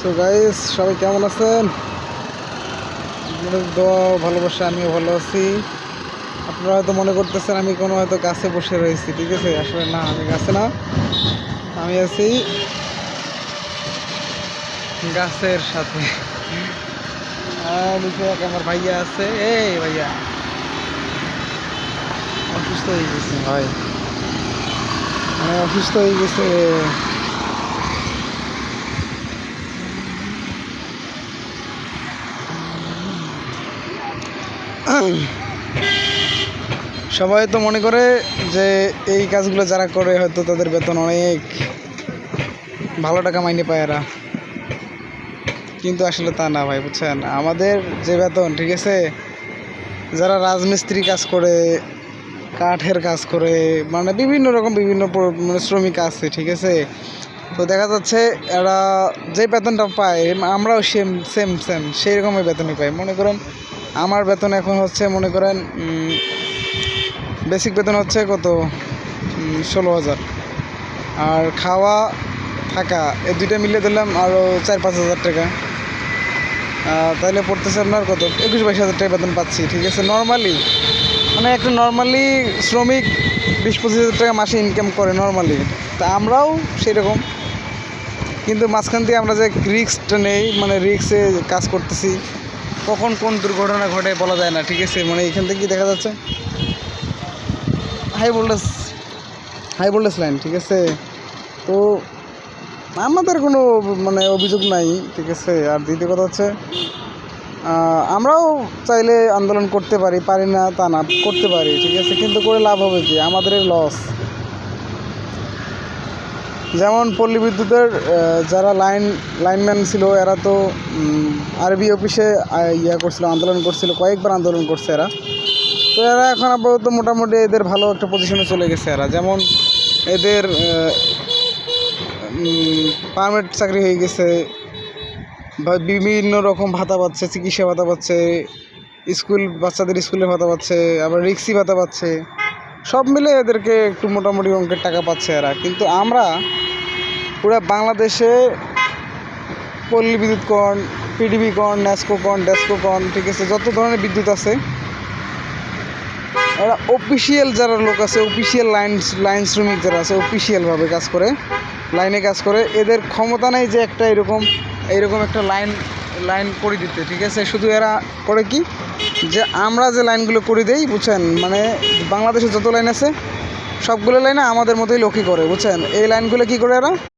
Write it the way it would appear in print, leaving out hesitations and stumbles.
So guys, সবাই কেমন আছেন? আপনাদের দোয়া ভালোবাসা, আমিও ভালো আছি। আপনারা হয়তো মনে করতেছেন আমি কোনো হয়তো গাছে বসে রয়েছি, ঠিক আছে? আসলে না, আমি গাছে না, আমি আছি গাছের সাথে। নিচে আমার ভাইয়া আছে। এই ভাইয়া অসুস্থ হয়ে গেছে ভাই, অসুস্থ হয়ে গেছে। সবাই তো মনে করে যে এই কাজগুলো যারা করে হয়তো তাদের বেতন অনেক ভালো টাকা মাইনে পায় এরা, কিন্তু আসলে তা না ভাই, বুঝছেন? আমাদের যে বেতন, ঠিক আছে, যারা রাজমিস্ত্রি কাজ করে, কাঠের কাজ করে, মানে বিভিন্ন রকম মানে শ্রমিক আছে, ঠিক আছে? তো দেখা যাচ্ছে এরা যে বেতনটা পায় আমরাও সেম সেম সেম সেই রকমের বেতনই পাই। মনে করেন আমার বেতন এখন হচ্ছে, মনে করেন বেসিক বেতন হচ্ছে কত, 16,000, আর খাওয়া থাকা এই দুইটা মিলিয়ে দিলাম আরও 4-5 হাজার টাকা। তাহলে পড়তেছে আপনার কত, 21-22 হাজার টাকা বেতন পাচ্ছি, ঠিক আছে? নর্মালি মানে একটা নর্মালি শ্রমিক 20-25 হাজার টাকা মাসে ইনকাম করে নর্মালি। তা আমরাও সেরকম, কিন্তু মাঝখান দিয়ে আমরা যে রিস্কটা নেই, মানে রিস্কে কাজ করতেছি, কখন কোন দুর্ঘটনা ঘটে বলা যায় না, ঠিক আছে? মানে এখান থেকে দেখা যাচ্ছে হাই ভোল্টেজ লাইন, ঠিক আছে? তো আমাদের কোনো মানে অভিযোগ নাই, ঠিক আছে? আর দ্বিতীয় কথা হচ্ছে আমরাও চাইলে আন্দোলন করতে পারি না তা না, করতে পারি, ঠিক আছে? কিন্তু করে লাভ হবে কি, আমাদের লস। যেমন পল্লী বিদ্যুতের যারা লাইনম্যান ছিল, এরা তো আরবি অফিসে করছিল, আন্দোলন করছিল, কয়েকবার আন্দোলন করছে এরা। তো এরা এখন আপাতত মোটামুটি এদের ভালো একটা পজিশনে চলে গেছে এরা। যেমন এদের পার্মানেন্ট চাকরি হয়ে গেছে, বা বিভিন্ন রকম ভাতা পাচ্ছে, চিকিৎসা ভাতা পাচ্ছে, বাচ্চাদের স্কুলের ভাতা পাচ্ছে, আবার রিক্সি ভাতা পাচ্ছে, সব মিলে এদেরকে একটু মোটামুটি অঙ্কের টাকা পাচ্ছে এরা। কিন্তু আমরা পুরো বাংলাদেশে পল্লী বিদ্যুৎ কন, পিডিবি কন, ন্যাসকো কন, ডেসকো কন, ঠিক আছে, যত ধরনের বিদ্যুৎ আছে, এরা অফিসিয়াল যারা লোক আছে, অফিসিয়াল লাইন শ্রমিক যারা আছে, অফিসিয়ালভাবে কাজ করে, লাইনে কাজ করে, এদের ক্ষমতা নেই যে একটা এইরকম একটা লাইন করে দিতে, ঠিক আছে? শুধু এরা করে কি, যে আমরা যে লাইনগুলো করে দেই, বুঝছেন? মানে বাংলাদেশে যত লাইন আছে সবগুলো লাইনে আমাদের মতোই লোকই করে, বুঝছেন? এই লাইনগুলো কি করে এরা